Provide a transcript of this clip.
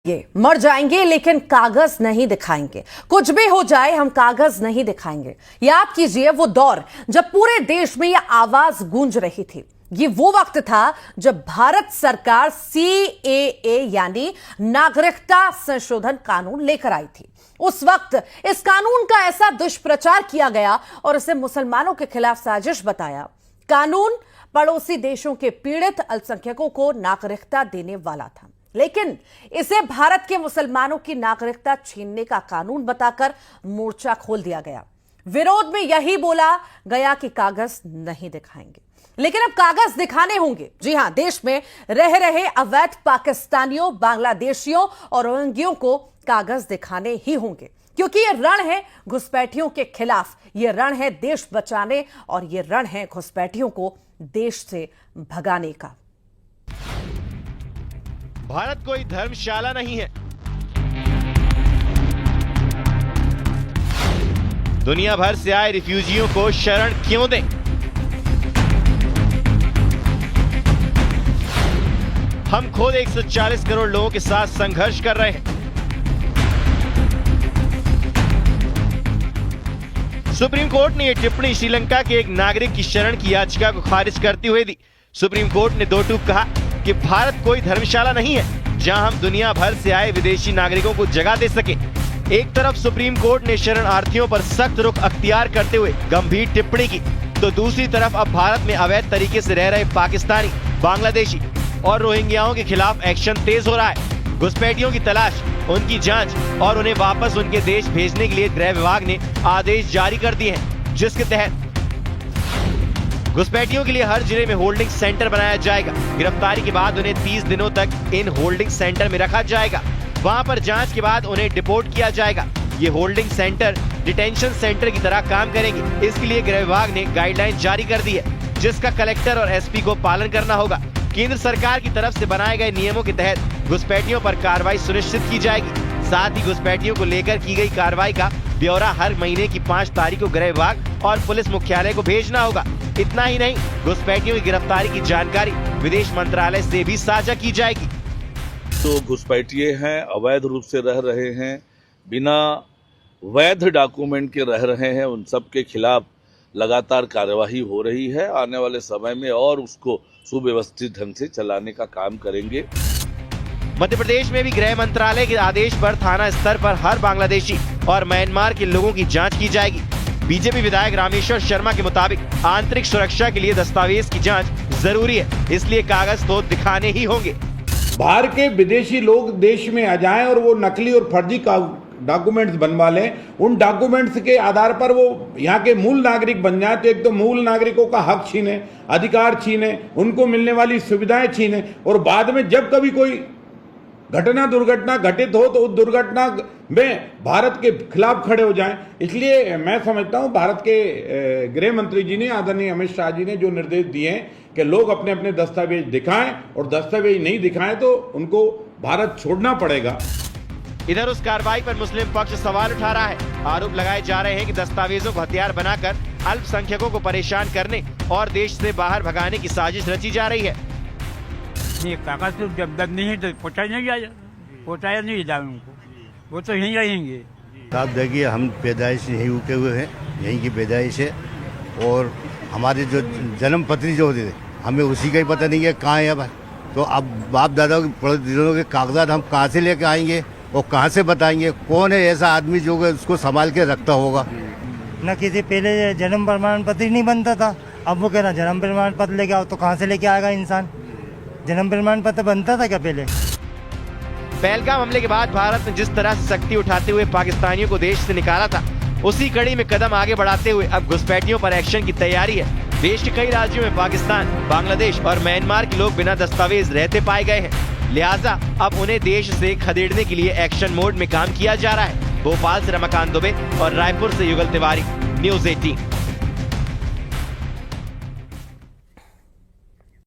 ये मर जाएंगे लेकिन कागज नहीं दिखाएंगे। कुछ भी हो जाए हम कागज नहीं दिखाएंगे। याद कीजिए वो दौर जब पूरे देश में यह आवाज गूंज रही थी। ये वो वक्त था जब भारत सरकार CAA यानी नागरिकता संशोधन कानून लेकर आई थी। उस वक्त इस कानून का ऐसा दुष्प्रचार किया गया और इसे मुसलमानों के खिलाफ साजिश बताया। कानून पड़ोसी देशों के पीड़ित अल्पसंख्यकों को नागरिकता देने वाला था, लेकिन इसे भारत के मुसलमानों की नागरिकता छीनने का कानून बताकर मोर्चा खोल दिया गया। विरोध में यही बोला गया कि कागज नहीं दिखाएंगे, लेकिन अब कागज दिखाने होंगे। जी हां, देश में रह रहे अवैध पाकिस्तानियों, बांग्लादेशियों और रोहिंग्यों को कागज दिखाने ही होंगे, क्योंकि यह रण है घुसपैठियों के खिलाफ, यह रण है देश बचाने और यह रण है घुसपैठियों को देश से भगाने का। भारत कोई धर्मशाला नहीं है। दुनिया भर से आए रिफ्यूजियों को शरण क्यों दें? हम खुद 140 करोड़ लोगों के साथ संघर्ष कर रहे हैं। सुप्रीम कोर्ट ने यह टिप्पणी श्रीलंका के एक नागरिक की शरण की याचिका को खारिज करते हुए दी। सुप्रीम कोर्ट ने दो टूक कहा कि भारत कोई धर्मशाला नहीं है जहां हम दुनिया भर से आए विदेशी नागरिकों को जगह दे सके। एक तरफ सुप्रीम कोर्ट ने शरणार्थियों पर सख्त रुख अख्तियार करते हुए गंभीर टिप्पणी की, तो दूसरी तरफ अब भारत में अवैध तरीके से रह रहे पाकिस्तानी, बांग्लादेशी और रोहिंग्याओं के खिलाफ एक्शन तेज हो रहा है। घुसपैठियों की तलाश, उनकी जांच और उन्हें वापस उनके देश भेजने के लिए गृह विभाग ने आदेश जारी कर दिए हैं, जिसके तहत घुसपैठियों के लिए हर जिले में होल्डिंग सेंटर बनाया जाएगा। गिरफ्तारी के बाद उन्हें 30 दिनों तक इन होल्डिंग सेंटर में रखा जाएगा। वहां पर जांच के बाद उन्हें डिपोर्ट किया जाएगा। ये होल्डिंग सेंटर डिटेंशन सेंटर की तरह काम करेंगे। इसके लिए गृह विभाग ने गाइडलाइन जारी कर दी है, जिसका कलेक्टर और SP को पालन करना होगा। केंद्र सरकार की तरफ से बनाए गए नियमों के तहत घुसपैठियों पर कार्रवाई सुनिश्चित की जाएगी। साथ ही घुसपैठियों को लेकर की गई कार्रवाई का ब्यौरा हर महीने की 5 तारीख को गृह विभाग और पुलिस मुख्यालय को भेजना होगा। इतना ही नहीं, घुसपैठियों की गिरफ्तारी की जानकारी विदेश मंत्रालय से भी साझा की जाएगी। तो घुसपैठिए हैं, अवैध रूप से रह रहे हैं, बिना वैध डॉक्यूमेंट के रह रहे हैं, उन सब के खिलाफ लगातार कार्यवाही हो रही है। आने वाले समय में और उसको सुव्यवस्थित ढंग से चलाने का काम करेंगे। मध्य प्रदेश में भी गृह मंत्रालय के आदेश पर थाना स्तर पर हर बांग्लादेशी और म्यांमार के लोगों की जांच की जाएगी। बीजेपी विधायक रामेश्वर शर्मा के मुताबिक आंतरिक सुरक्षा के लिए दस्तावेज की जांच जरूरी है, इसलिए कागज तो दिखाने ही होंगे। बाहर के विदेशी लोग देश में आ जाएं और वो नकली और फर्जी डॉक्यूमेंट्स बनवा लें, उन डॉक्यूमेंट्स के आधार पर वो यहाँ के मूल नागरिक बन जाए, तो एक तो मूल नागरिकों का हक छीने, अधिकार छीने, उनको मिलने वाली सुविधाएं छीने, और बाद में जब कभी कोई घटना दुर्घटना घटित हो तो उस दुर्घटना में भारत के खिलाफ खड़े हो जाएं। इसलिए मैं समझता हूं भारत के गृह मंत्री जी ने, आदरणीय अमित शाह जी ने जो निर्देश दिए हैं कि लोग अपने अपने दस्तावेज दिखाएं, और दस्तावेज नहीं दिखाएं तो उनको भारत छोड़ना पड़ेगा। इधर उस कार्रवाई पर मुस्लिम पक्ष सवाल उठा रहा है। आरोप लगाए जा रहे हैं कि दस्तावेजों को हथियार बनाकर अल्पसंख्यकों को परेशान करने और देश से बाहर भगाने की साजिश रची जा रही है। कागज तो जब नहीं है तो पहुँचाया नहीं जाए उनको, वो तो यहीं रहेंगे। साथ देखिए, हम पैदाइश यहीं रुके हुए हैं, यहीं की पैदाइश है, और हमारे जो जन्म पत्री जो होते थे हमें उसी का ही पता नहीं है कहाँ है। अब तो अब बाप दादा के कागजात हम कहाँ से लेके आएंगे और कहाँ से बताएंगे? कौन है ऐसा आदमी जो उसको संभाल के रखता होगा? न किसी पहले जन्म प्रमाण पत्र ही नहीं बनता था, अब वो कह रहा जन्म प्रमाण पत्र लेके आओ, तो कहाँ से लेके आएगा इंसान? जन्म प्रमाण पत्र बनता था क्या पहले? पहलगाम हमले के बाद भारत ने जिस तरह से सख्ती उठाते हुए पाकिस्तानियों को देश से निकाला था, उसी कड़ी में कदम आगे बढ़ाते हुए अब घुसपैठियों पर एक्शन की तैयारी है। देश के कई राज्यों में पाकिस्तान, बांग्लादेश और म्यांमार के लोग बिना दस्तावेज रहते पाए गए हैं, लिहाजा अब उन्हें देश से खदेड़ने के लिए एक्शन मोड में काम किया जा रहा है। भोपाल से रमाकांत दुबे और रायपुर से युगल तिवारी, न्यूज़ 18।